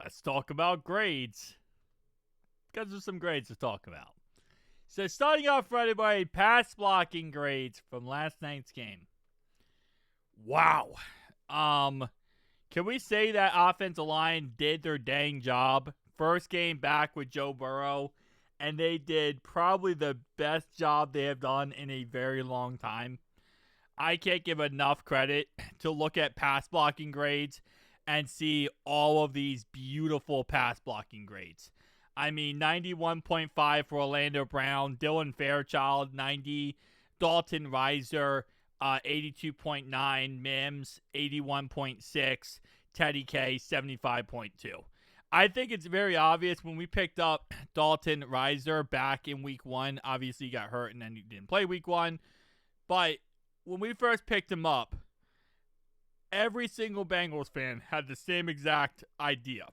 Let's talk about grades. Because there's some grades to talk about. So starting off right away, pass blocking grades from last night's game. Wow. Can we say that offensive line did their dang job? First game back with Joe Burrow, and they did probably the best job they have done in a very long time. I can't give enough credit to look at pass blocking grades and see all of these beautiful pass blocking grades. I mean, 91.5 for Orlando Brown, Dylan Fairchild, 90, Dalton Reiser, 82.9, Mims, 81.6, Teddy K, 75.2. I think it's very obvious when we picked up Dalton Reiser back in week 1. Obviously, he got hurt and then he didn't play week 1. But when we first picked him up, every single Bengals fan had the same exact idea.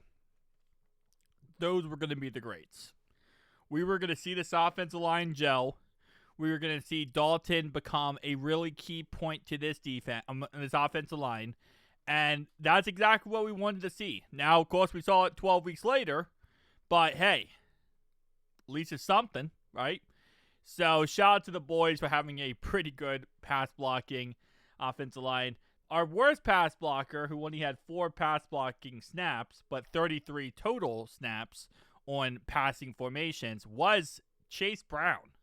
Those were going to be the grades. We were going to see this offensive line gel. We were going to see Dalton become a really key point to this defense, this offensive line. And that's exactly what we wanted to see. Now, of course, we saw it 12 weeks later. But, hey, at least it's something, right? So, shout out to the boys for having a pretty good pass blocking offensive line. Our worst pass blocker, who only had 4 pass blocking snaps, but 33 total snaps on passing formations, was Chase Brown,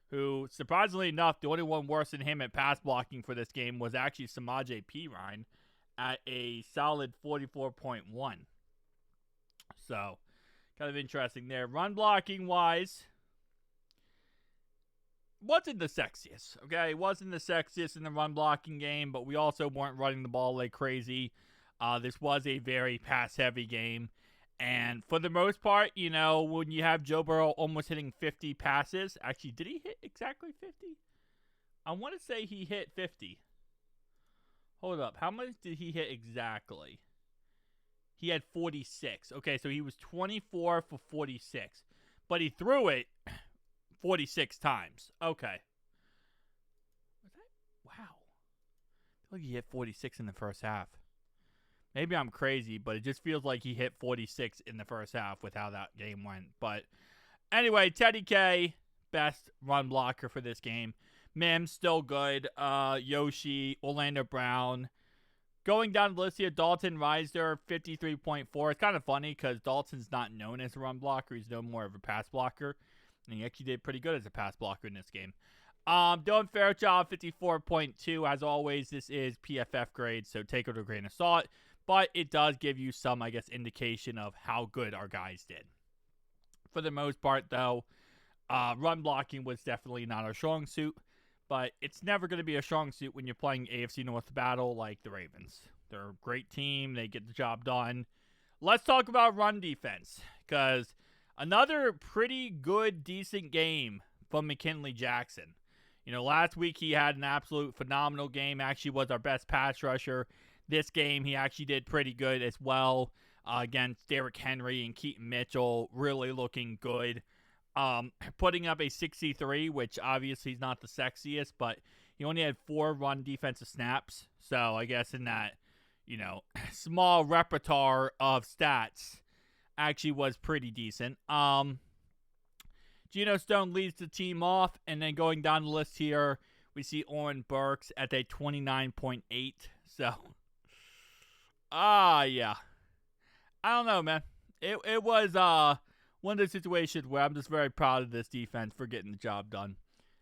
who, surprisingly enough, the only one worse than him at pass blocking for this game was actually Samaje Perine at a solid 44.1. So, kind of interesting there. Run blocking wise, wasn't the sexiest, okay? It wasn't the sexiest in the run blocking game, but we also weren't running the ball like crazy. This was a very pass-heavy game. And for the most part, you know, when you have Joe Burrow almost hitting 50 passes, actually, did he hit exactly 50? I want to say he hit 50. Hold up. How much did he hit exactly? He had 46. Okay, so he was 24 for 46. But he threw it 46 times. Okay. Was that? Wow. I feel like he hit 46 in the first half. Maybe I'm crazy, but it just feels like he hit 46 in the first half with how that game went. But anyway, Teddy K, best run blocker for this game. Mims, still good. Yoshi, Orlando Brown. Going down the list here, Dalton Reiser, 53.4. It's kind of funny because Dalton's not known as a run blocker. He's known more of a pass blocker. And he actually did pretty good as a pass blocker in this game. Dylan Fairchild, 54.2. As always, this is PFF grade, so take it with a grain of salt. But it does give you some, I guess, indication of how good our guys did. For the most part, though, run blocking was definitely not our strong suit. But it's never going to be a strong suit when you're playing AFC North battle like the Ravens. They're a great team. They get the job done. Let's talk about run defense. Because another pretty good, decent game from McKinley Jackson. You know, last week he had an absolute phenomenal game. Actually was our best pass rusher. This game he actually did pretty good as well against Derrick Henry and Keaton Mitchell. Really looking good. Putting up a 63, which obviously is not the sexiest, but he only had 4 run defensive snaps. So I guess in that, you know, small repertoire of stats, actually was pretty decent. Geno Stone leads the team off, and then going down the list here, we see Oren Burks at a 29.8. So, yeah. I don't know, man. It was one of those situations where I'm just very proud of this defense for getting the job done.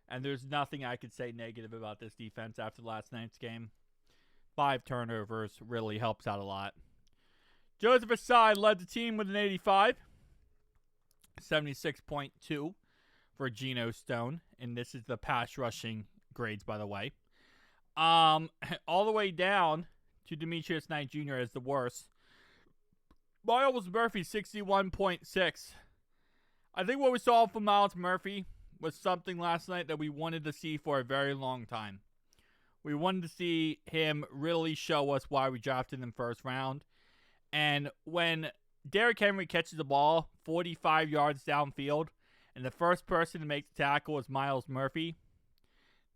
And there's nothing I could say negative about this defense after last night's game. 5 turnovers really helps out a lot. Joseph Asai led the team with an 85. 76.2 for Geno Stone. And this is the pass rushing grades, by the way. All the way down to Demetrius Knight Jr. as the worst. Myles Murphy, 61.6. I think what we saw from Myles Murphy was something last night that we wanted to see for a very long time. We wanted to see him really show us why we drafted him first round. And when Derrick Henry catches the ball 45 yards downfield, and the first person to make the tackle is Myles Murphy,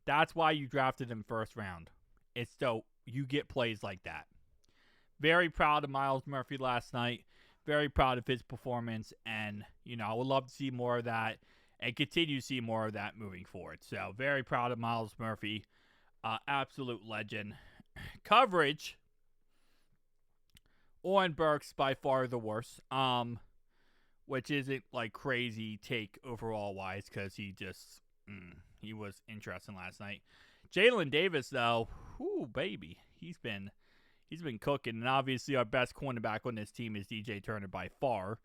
that's why you drafted him first round. It's so you get plays like that. Very proud of Myles Murphy last night. Very proud of his performance, and, you know, I would love to see more of that and continue to see more of that moving forward. So, very proud of Myles Murphy. Absolute legend. Coverage, Oren Burks by far the worst, which isn't, like, crazy take overall-wise, because he just, he was interesting last night. Jalen Davis, though, whoo, baby, he's been cooking, and obviously our best cornerback on this team is DJ Turner by far.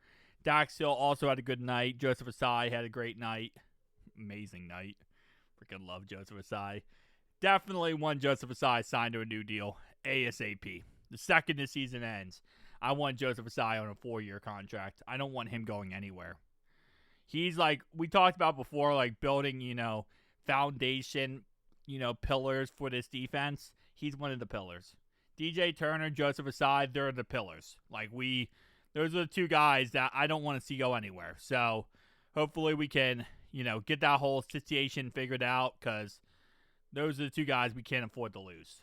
Dax Hill also had a good night. Joseph Asai had a great night. Amazing night. Freaking love Joseph Asai. Definitely want Joseph Asai signed to a new deal ASAP. The second the season ends, I want Joseph Asai on a 4-year contract. I don't want him going anywhere. He's like, we talked about before, like building, you know, foundation, you know, pillars for this defense. He's one of the pillars. DJ Turner, Joseph Asai, they're the pillars. Like, those are the two guys that I don't want to see go anywhere. So, hopefully we can, you know, get that whole situation figured out, because those are the two guys we can't afford to lose.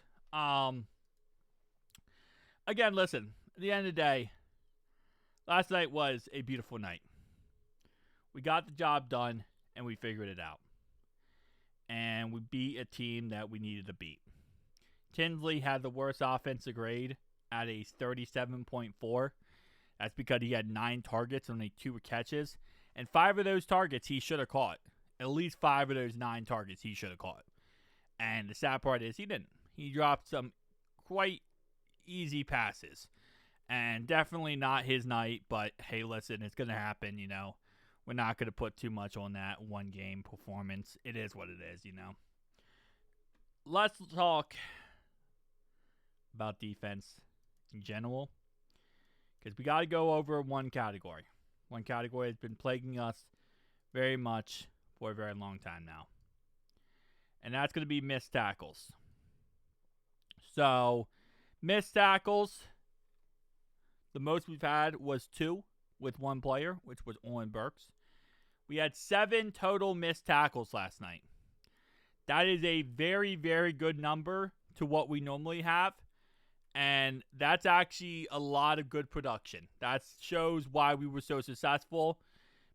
Again, listen, at the end of the day, last night was a beautiful night. We got the job done, and we figured it out. And we beat a team that we needed to beat. Tinsley had the worst offensive grade at a 37.4. That's because he had 9 targets and only 2 catches. And 5 of those targets he should have caught. At least 5 of those 9 targets he should have caught. And the sad part is he didn't. He dropped some quite easy passes. And definitely not his night. But hey, listen, it's going to happen, you know. We're not going to put too much on that one game performance. It is what it is, you know. Let's talk about defense in general, because we got to go over one category. One category has been plaguing us very much for a very long time now, and that's going to be missed tackles. So, missed tackles, the most we've had was 2 with one player, which was Oren Burks. We had 7 total missed tackles last night. That is a very, very good number to what we normally have. And that's actually a lot of good production. That shows why we were so successful.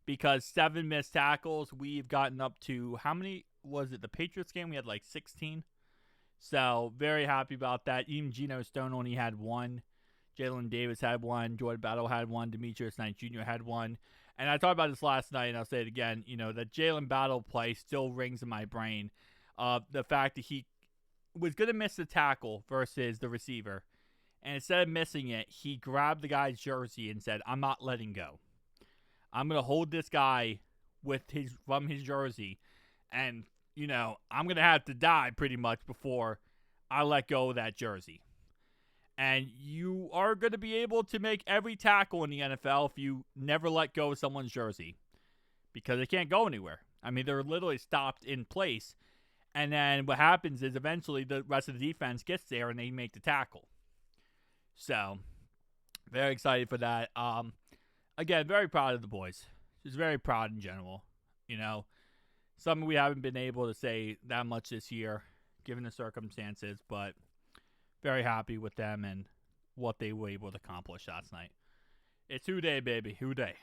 Because 7 missed tackles, we've gotten up to, how many was it? The Patriots game, we had like 16. So, very happy about that. Even Geno Stone only had 1. Jalen Davis had 1. Jordan Battle had 1. Demetrius Knight Jr. had 1. And I talked about this last night, and I'll say it again. You know, the Jalen Battle play still rings in my brain. The fact that he was going to miss the tackle versus the receiver. And instead of missing it, he grabbed the guy's jersey and said, I'm not letting go. I'm going to hold this guy from his jersey. And, you know, I'm going to have to die pretty much before I let go of that jersey. And you are going to be able to make every tackle in the NFL if you never let go of someone's jersey. Because they can't go anywhere. I mean, they're literally stopped in place. And then what happens is eventually the rest of the defense gets there and they make the tackle. So, very excited for that. Again, very proud of the boys. Just very proud in general. You know, something we haven't been able to say that much this year, given the circumstances, but very happy with them and what they were able to accomplish last night. It's Who Day, baby. Who Day.